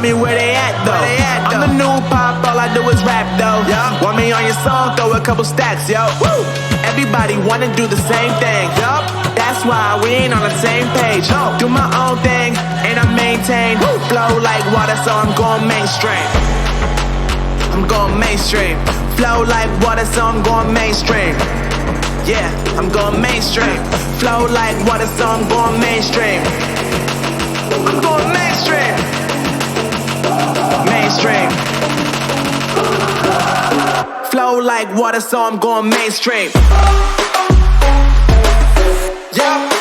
me where they at though. I'm the new pop, all I do is rap though. Want me on your song, throw a couple stacks, yo. Woo! Everybody wanna do the same thing, yup. That's why we ain't on the same page. Do my own thing, and I maintain. Flow like water, so I'm going mainstream. I'm going mainstream. Flow like water, so I'm going mainstream. Yeah, I'm going mainstream. Flow like water, so I'm going mainstream. I'm going mainstream. Mainstream. Flow like water, so I'm going mainstream. Yeah.